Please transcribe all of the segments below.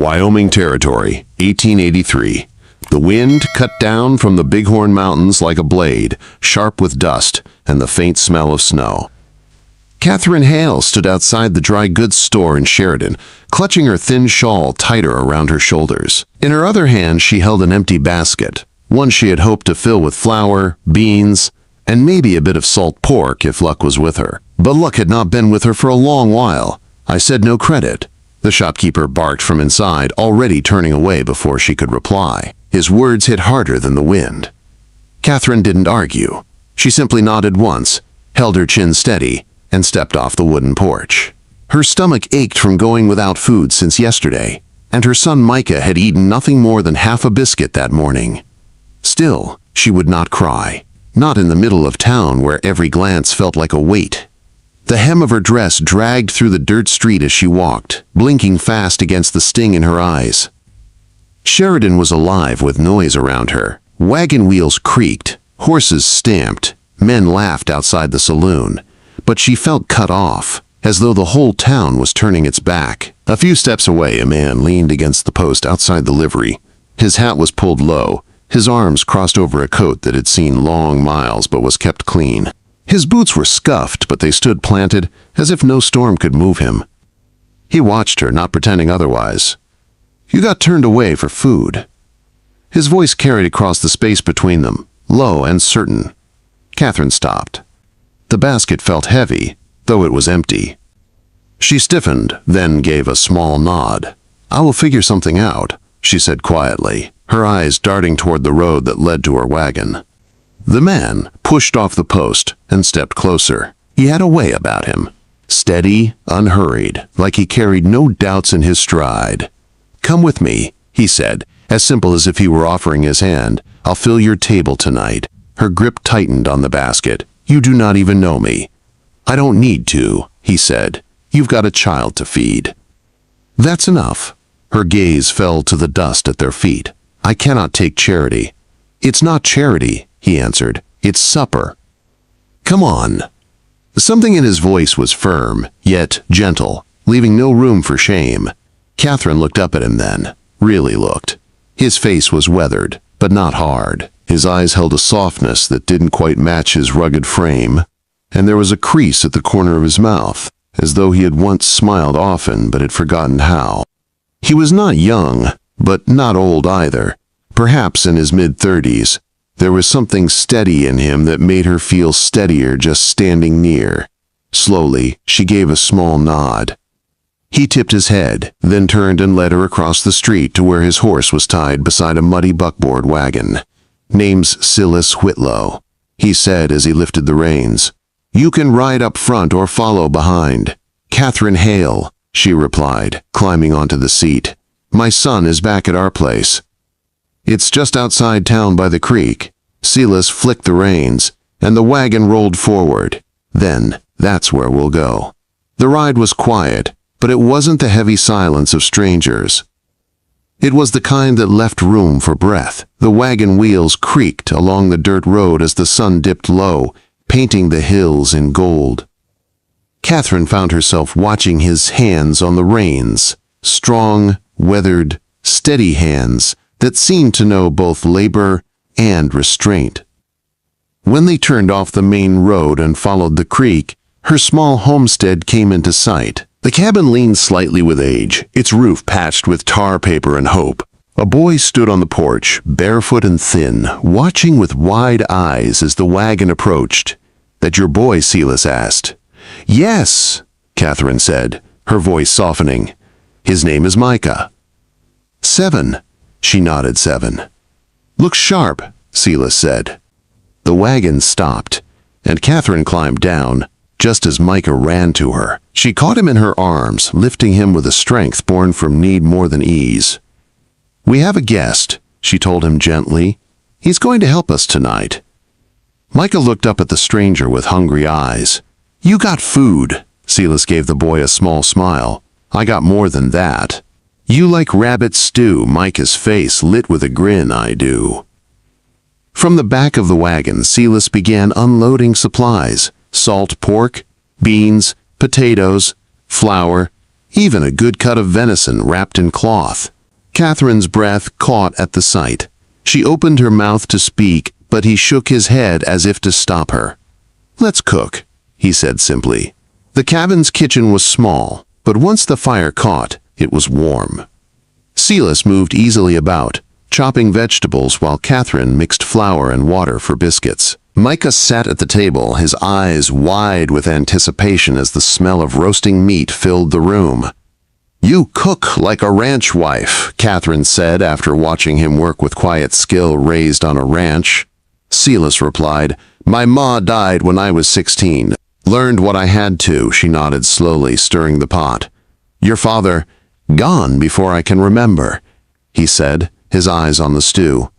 Wyoming Territory, 1883. The wind cut down from the Bighorn Mountains like a blade, sharp with dust and the faint smell of snow. Catherine Hale stood outside the dry goods store in Sheridan, clutching her thin shawl tighter around her shoulders. In her other hand, she held an empty basket, one she had hoped to fill with flour, beans, and maybe a bit of salt pork if luck was with her. But luck had not been with her for a long while. I said no credit. The shopkeeper barked from inside, already turning away before she could reply. His words hit harder than the wind. Catherine didn't argue. She simply nodded once, held her chin steady, and stepped off the wooden porch. Her stomach ached from going without food since yesterday, and her son Micah had eaten nothing more than half a biscuit that morning. Still, she would not cry, not in the middle of town where every glance felt like a weight. The hem of her dress dragged through the dirt street as she walked, blinking fast against the sting in her eyes. Sheridan was alive with noise around her. Wagon wheels creaked, horses stamped, men laughed outside the saloon. But she felt cut off, as though the whole town was turning its back. A few steps away, a man leaned against the post outside the livery. His hat was pulled low, his arms crossed over a coat that had seen long miles but was kept clean. His boots were scuffed, but they stood planted, as if no storm could move him. He watched her, not pretending otherwise. "You got turned away for food." His voice carried across the space between them, low and certain. Catherine stopped. The basket felt heavy, though it was empty. She stiffened, then gave a small nod. "I will figure something out," she said quietly, her eyes darting toward the road that led to her wagon. The man pushed off the post and stepped closer. He had a way about him, steady, unhurried, like he carried no doubts in his stride. "Come with me," he said, as simple as if he were offering his hand. "I'll fill your table tonight." Her grip tightened on the basket. "You do not even know me." "I don't need to," he said. "You've got a child to feed." "That's enough." Her gaze fell to the dust at their feet. "I cannot take charity." "It's not charity," he answered. "It's supper." "Come on." Something in his voice was firm, yet gentle, leaving no room for shame. Catherine looked up at him then, really looked. His face was weathered, but not hard. His eyes held a softness that didn't quite match his rugged frame, and there was a crease at the corner of his mouth, as though he had once smiled often but had forgotten how. He was not young, but not old either, perhaps in his mid-30s. There was something steady in him that made her feel steadier just standing near. Slowly, she gave a small nod. He tipped his head, then turned and led her across the street to where his horse was tied beside a muddy buckboard wagon. "Name's Silas Whitlow," he said as he lifted the reins. "You can ride up front or follow behind." "Catherine Hale," she replied, climbing onto the seat. "My son is back at our place." "It's just outside town by the creek." Silas flicked the reins, and the wagon rolled forward. "Then, that's where we'll go." The ride was quiet, but it wasn't the heavy silence of strangers. It was the kind that left room for breath. The wagon wheels creaked along the dirt road as the sun dipped low, painting the hills in gold. Catherine found herself watching his hands on the reins, strong, weathered, steady hands that seemed to know both labor and restraint. When they turned off the main road and followed the creek, her small homestead came into sight. The cabin leaned slightly with age, its roof patched with tar paper and hope. A boy stood on the porch, barefoot and thin, watching with wide eyes as the wagon approached. "That your boy?" Silas asked. "Yes," Catherine said, her voice softening. "His name is Micah." "7." She nodded. "7." "Looks sharp," Silas said. The wagon stopped, and Catherine climbed down, just as Micah ran to her. She caught him in her arms, lifting him with a strength born from need more than ease. "We have a guest," she told him gently. "He's going to help us tonight." Micah looked up at the stranger with hungry eyes. "You got food." Silas gave the boy a small smile. "I got more than that." "You like rabbit stew?" Micah's face lit with a grin. "I do." From the back of the wagon, Silas began unloading supplies: salt pork, beans, potatoes, flour, even a good cut of venison wrapped in cloth. Catherine's breath caught at the sight. She opened her mouth to speak, but he shook his head as if to stop her. "Let's cook," he said simply. The cabin's kitchen was small, but once the fire caught, it was warm. Silas moved easily about, chopping vegetables while Catherine mixed flour and water for biscuits. Micah sat at the table, his eyes wide with anticipation as the smell of roasting meat filled the room. "You cook like a ranch wife," Catherine said after watching him work with quiet skill raised on a ranch. Silas replied, "My ma died when I was 16. Learned what I had to," she nodded slowly, stirring the pot. "Your father, gone before I can remember," he said, his eyes on the stew.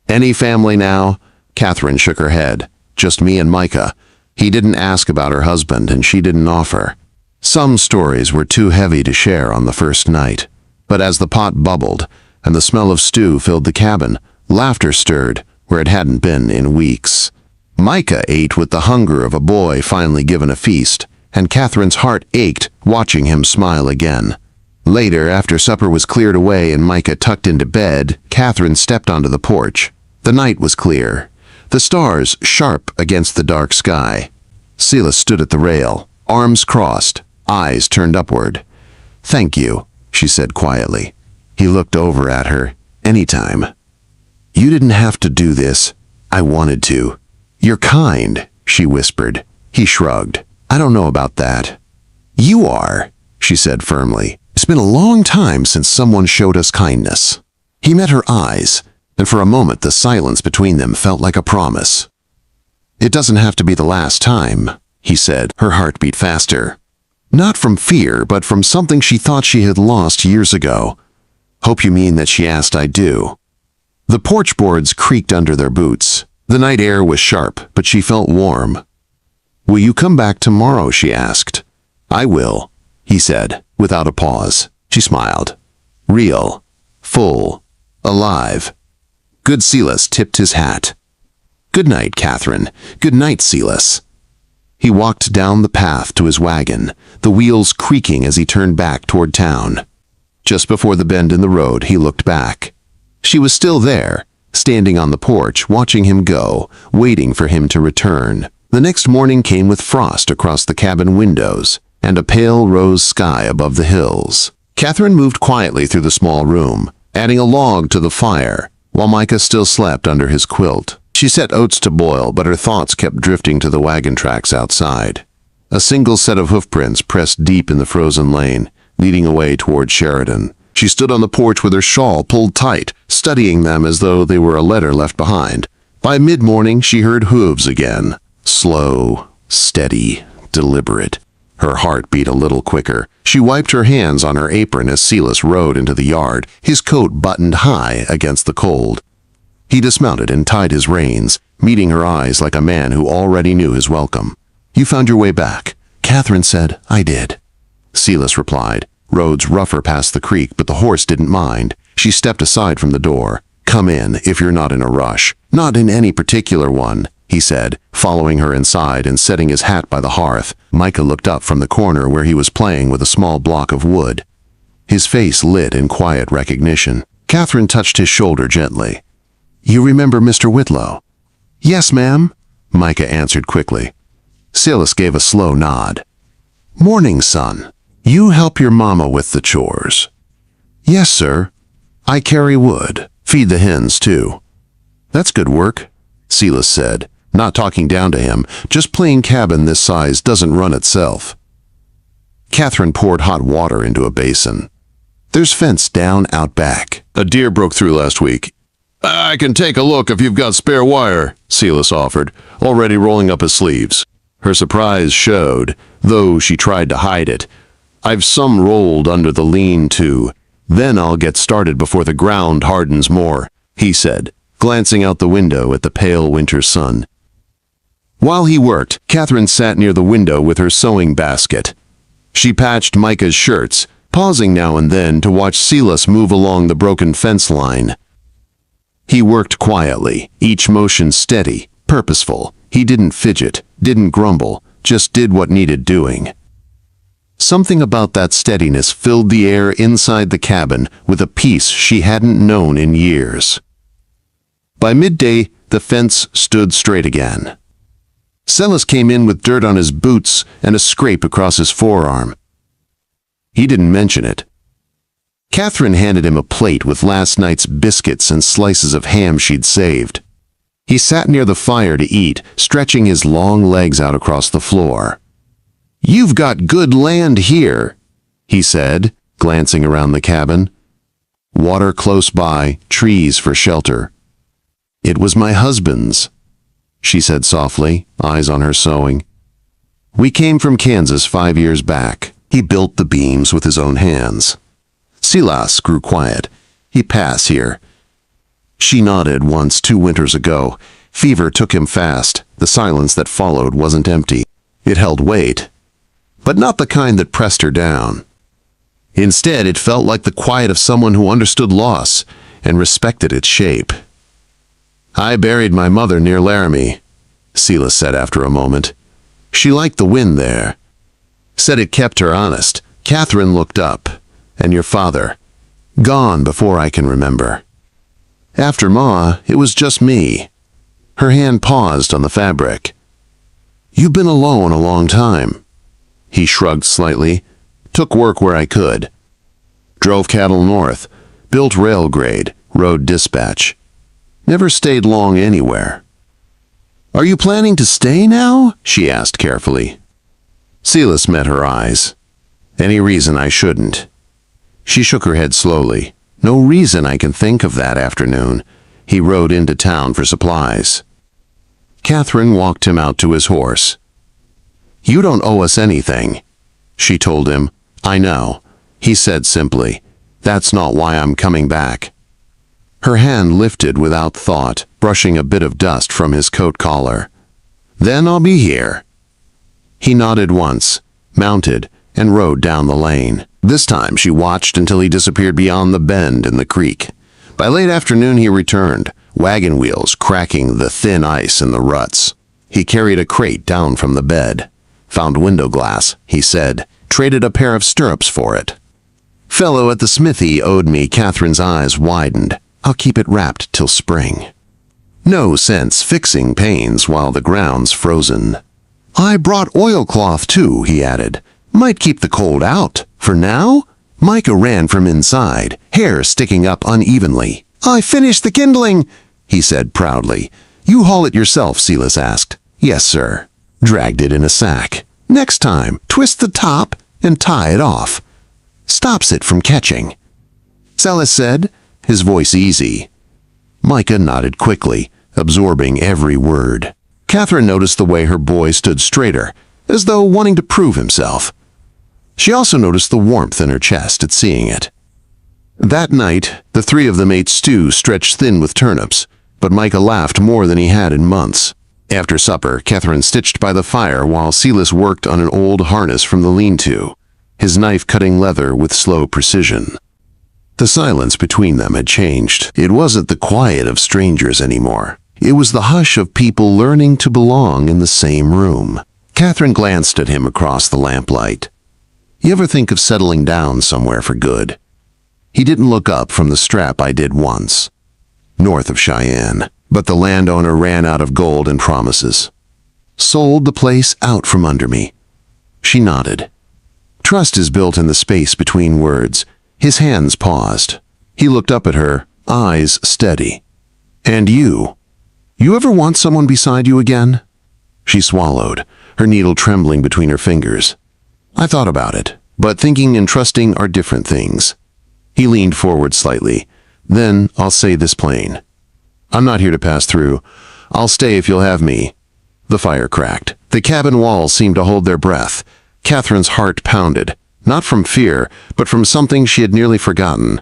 "Any family now?" Catherine shook her head. "Just me and Micah. He didn't ask about her husband, and she didn't offer." Some stories were too heavy to share on the first night. But as the pot bubbled and the smell of stew filled the cabin, laughter stirred where it hadn't been in weeks. Micah ate with the hunger of a boy finally given a feast, and Catherine's heart ached watching him smile again. Later, after supper was cleared away and Micah tucked into bed, Catherine stepped onto the porch. The night was clear, the stars sharp against the dark sky. Silas stood at the rail, arms crossed, eyes turned upward. "Thank you," she said quietly. He looked over at her. "Anytime. You didn't have to do this. I wanted to." "You're kind," she whispered. He shrugged. "I don't know about that." "You are," she said firmly. "It's been a long time since someone showed us kindness." He met her eyes, and for a moment the silence between them felt like a promise. "It doesn't have to be the last time," he said, her heart beat faster. Not from fear, but from something she thought she had lost years ago. "Hope you mean that," she asked. "I do." The porch boards creaked under their boots. The night air was sharp, but she felt warm. "Will you come back tomorrow?" she asked. "I will," he said, without a pause. She smiled. Real, full, alive. Good. Silas tipped his hat. "Good night, Catherine. Good night, Silas." He walked down the path to his wagon, the wheels creaking as he turned back toward town. Just before the bend in the road, he looked back. She was still there, standing on the porch, watching him go, waiting for him to return. The next morning came with frost across the cabin windows and a pale rose sky above the hills. Catherine moved quietly through the small room, adding a log to the fire, while Micah still slept under his quilt. She set oats to boil, but her thoughts kept drifting to the wagon tracks outside. A single set of hoofprints pressed deep in the frozen lane, leading away toward Sheridan. She stood on the porch with her shawl pulled tight, studying them as though they were a letter left behind. By mid-morning, she heard hooves again. Slow, steady, deliberate. Her heart beat a little quicker. She wiped her hands on her apron as Silas rode into the yard, his coat buttoned high against the cold. He dismounted and tied his reins, meeting her eyes like a man who already knew his welcome. "You found your way back?" Catherine said. "I did." Silas replied. Roads rougher past the creek, but the horse didn't mind. She stepped aside from the door. "Come in, if you're not in a rush." "Not in any particular one," he said, following her inside and setting his hat by the hearth. Micah looked up from the corner where he was playing with a small block of wood. His face lit in quiet recognition. Catherine touched his shoulder gently. "You remember Mr. Whitlow?" "Yes, ma'am," Micah answered quickly. Silas gave a slow nod. "Morning, son. You help your mama with the chores?" "Yes, sir. I carry wood. Feed the hens, too." "That's good work," Silas said, not talking down to him. "Just playing cabin this size doesn't run itself." Catherine poured hot water into a basin. "There's fence down out back. A deer broke through last week. I can take a look if you've got spare wire," Silas offered, already rolling up his sleeves. Her surprise showed, though she tried to hide it. "I've some rolled under the lean-to. Then I'll get started before the ground hardens more," he said, glancing out the window at the pale winter sun. While he worked, Catherine sat near the window with her sewing basket. She patched Micah's shirts, pausing now and then to watch Silas move along the broken fence line. He worked quietly, each motion steady, purposeful. He didn't fidget, didn't grumble, just did what needed doing. Something about that steadiness filled the air inside the cabin with a peace she hadn't known in years. By midday, the fence stood straight again. Silas came in with dirt on his boots and a scrape across his forearm. He didn't mention it. Catherine handed him a plate with last night's biscuits and slices of ham she'd saved. He sat near the fire to eat, stretching his long legs out across the floor. "You've got good land here," he said, glancing around the cabin. Water close by, trees for shelter. "It was my husband's," she said softly, eyes on her sewing. "We came from Kansas 5 years back. He built the beams with his own hands." Silas grew quiet. "He pass here." She nodded once 2 winters ago. Fever took him fast. The silence that followed wasn't empty. It held weight, but not the kind that pressed her down. Instead, it felt like the quiet of someone who understood loss and respected its shape. "I buried my mother near Laramie," Silas said after a moment. "She liked the wind there. Said it kept her honest." Catherine looked up. "And your father?" "Gone before I can remember. After Ma, it was just me." Her hand paused on the fabric. "You've been alone a long time." He shrugged slightly. "Took work where I could. Drove cattle north, built rail grade, rode dispatch. Never stayed long anywhere." "Are you planning to stay now?" she asked carefully. Silas met her eyes. "Any reason I shouldn't?" She shook her head slowly. "No reason I can think of that afternoon." He rode into town for supplies. Catherine walked him out to his horse. "You don't owe us anything," she told him. "I know," he said simply. "That's not why I'm coming back." Her hand lifted without thought, brushing a bit of dust from his coat collar. "Then I'll be here." He nodded once, mounted, and rode down the lane. This time she watched until he disappeared beyond the bend in the creek. By late afternoon he returned, wagon wheels cracking the thin ice in the ruts. He carried a crate down from the bed. "Found window glass," he said. "Traded a pair of stirrups for it. Fellow at the smithy owed me." Catherine's eyes widened. "I'll keep it wrapped till spring." No sense fixing pains while the ground's frozen. "I brought oilcloth too," he added. "Might keep the cold out. For now?" Micah ran from inside, hair sticking up unevenly. "I finished the kindling," he said proudly. "You haul it yourself?" Silas asked. "Yes, sir." Dragged it in a sack. "Next time, twist the top and tie it off. Stops it from catching," Silas said, his voice easy. Micah nodded quickly, absorbing every word. Catherine noticed the way her boy stood straighter, as though wanting to prove himself. She also noticed the warmth in her chest at seeing it. That night, the 3 of them ate stew stretched thin with turnips, but Micah laughed more than he had in months. After supper, Catherine stitched by the fire while Silas worked on an old harness from the lean-to, his knife cutting leather with slow precision. The silence between them had changed. It wasn't the quiet of strangers anymore. It was the hush of people learning to belong in the same room. Catherine glanced at him across the lamplight. "You ever think of settling down somewhere for good?" He didn't look up from the strap. "I did once. North of Cheyenne. But the landowner ran out of gold and promises. Sold the place out from under me." She nodded. Trust is built in the space between words. His hands paused. He looked up at her, eyes steady. "And you? You ever want someone beside you again?" She swallowed, her needle trembling between her fingers. "I thought about it, but thinking and trusting are different things." He leaned forward slightly. "Then I'll say this plain. I'm not here to pass through. I'll stay if you'll have me." The fire cracked. The cabin walls seemed to hold their breath. Catherine's heart pounded, not from fear, but from something she had nearly forgotten.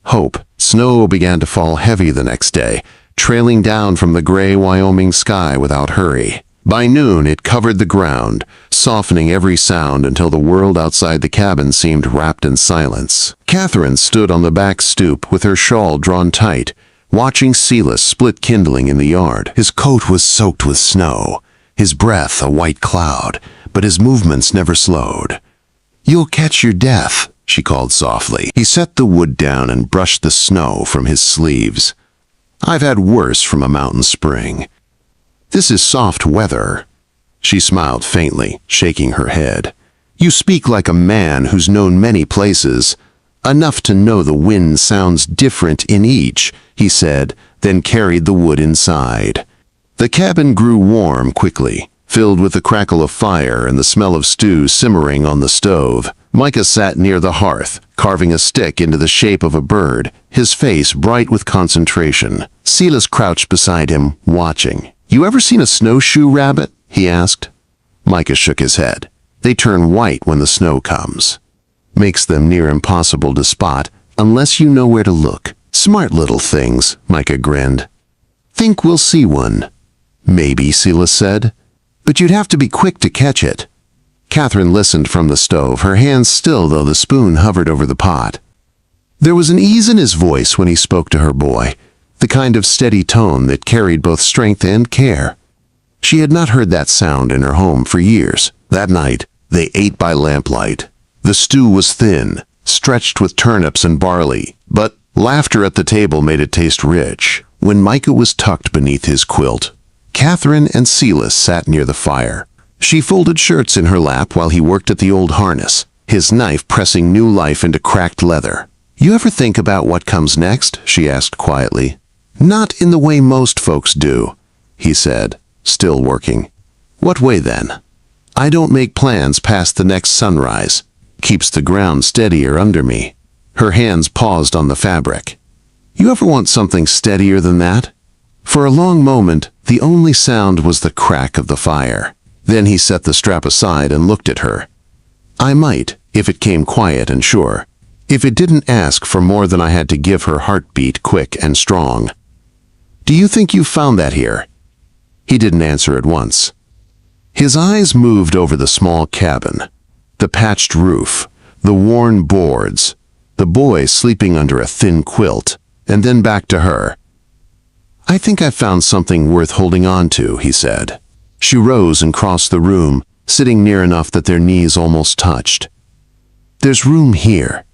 Hope. Snow began to fall heavy the next day, trailing down from the gray Wyoming sky without hurry. By noon, it covered the ground, softening every sound until the world outside the cabin seemed wrapped in silence. Catherine stood on the back stoop with her shawl drawn tight, watching Silas split kindling in the yard. His coat was soaked with snow, his breath a white cloud, but his movements never slowed. "You'll catch your death," she called softly. He set the wood down and brushed the snow from his sleeves. "I've had worse from a mountain spring. This is soft weather." She smiled faintly, shaking her head. "You speak like a man who's known many places, enough to know the wind sounds different in each," he said, then carried the wood inside. The cabin grew warm quickly, filled with the crackle of fire and the smell of stew simmering on the stove. Micah sat near the hearth, carving a stick into the shape of a bird, his face bright with concentration. Silas crouched beside him, watching. "You ever seen a snowshoe rabbit?" he asked. Micah shook his head. "They turn white when the snow comes. Makes them near impossible to spot unless you know where to look." "Smart little things," Micah grinned. "Think we'll see one?" "Maybe," Silas said. "But you'd have to be quick to catch it." Catherine listened from the stove, her hands still though the spoon hovered over the pot. There was an ease in his voice when he spoke to her boy, the kind of steady tone that carried both strength and care. She had not heard that sound in her home for years. That night, they ate by lamplight. The stew was thin, stretched with turnips and barley, but laughter at the table made it taste rich. When Micah was tucked beneath his quilt, Catherine and Silas sat near the fire. She folded shirts in her lap while he worked at the old harness, his knife pressing new life into cracked leather. "You ever think about what comes next?" she asked quietly. "Not in the way most folks do," he said, still working. "What way then?" "I don't make plans past the next sunrise. Keeps the ground steadier under me." Her hands paused on the fabric. "You ever want something steadier than that?" For a long moment, the only sound was the crack of the fire. Then he set the strap aside and looked at her. "I might, if it came quiet and sure. If it didn't ask for more than I had to give her heartbeat quick and strong." "Do you think you found that here?" He didn't answer at once. His eyes moved over the small cabin, the patched roof, the worn boards, the boy sleeping under a thin quilt, and then back to her. "I think I found something worth holding on to," he said. She rose and crossed the room, sitting near enough that their knees almost touched. "There's room here,"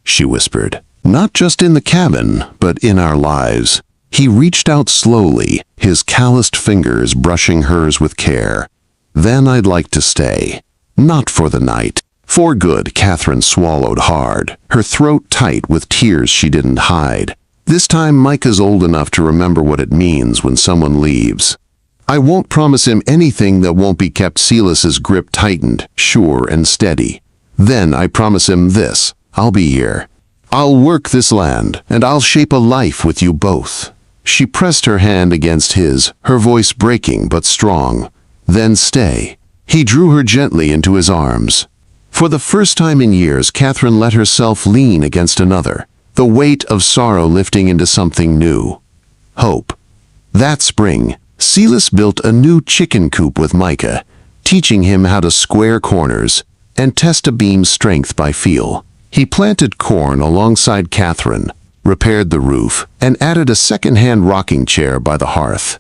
she whispered. "Not just in the cabin, but in our lives." He reached out slowly, his calloused fingers brushing hers with care. "Then I'd like to stay. Not for the night. For good." Catherine swallowed hard, her throat tight with tears she didn't hide. This time Micah's old enough to remember what it means when someone leaves. "I won't promise him anything that won't be kept." Silas's grip tightened, sure and steady. "Then I promise him this: I'll be here. I'll work this land, and I'll shape a life with you both." She pressed her hand against his, her voice breaking but strong. "Then stay." He drew her gently into his arms. For the first time in years, Catherine let herself lean against another, the weight of sorrow lifting into something new. Hope. That spring, Silas built a new chicken coop with Micah, teaching him how to square corners and test a beam's strength by feel. He planted corn alongside Catherine, repaired the roof, and added a second-hand rocking chair by the hearth.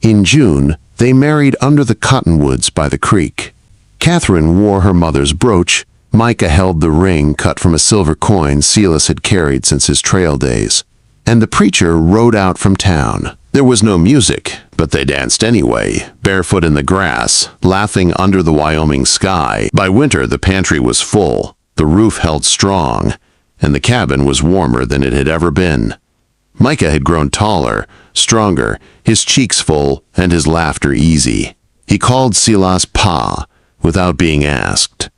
In June, they married under the cottonwoods by the creek. Catherine wore her mother's brooch. Micah held the ring cut from a silver coin Silas had carried since his trail days. And the preacher rode out from town. There was no music, but they danced anyway, barefoot in the grass, laughing under the Wyoming sky. By winter, the pantry was full, the roof held strong, and the cabin was warmer than it had ever been. Micah had grown taller, stronger, his cheeks full, and his laughter easy. He called Silas Pa, without being asked.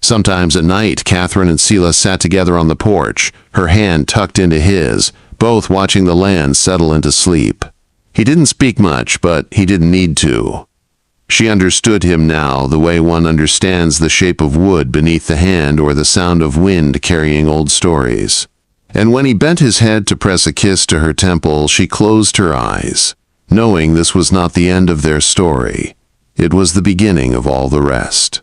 Sometimes at night, Catherine and Silas sat together on the porch, her hand tucked into his, both watching the land settle into sleep. He didn't speak much, but he didn't need to. She understood him now the way one understands the shape of wood beneath the hand or the sound of wind carrying old stories. And when he bent his head to press a kiss to her temple, she closed her eyes, knowing this was not the end of their story. It was the beginning of all the rest.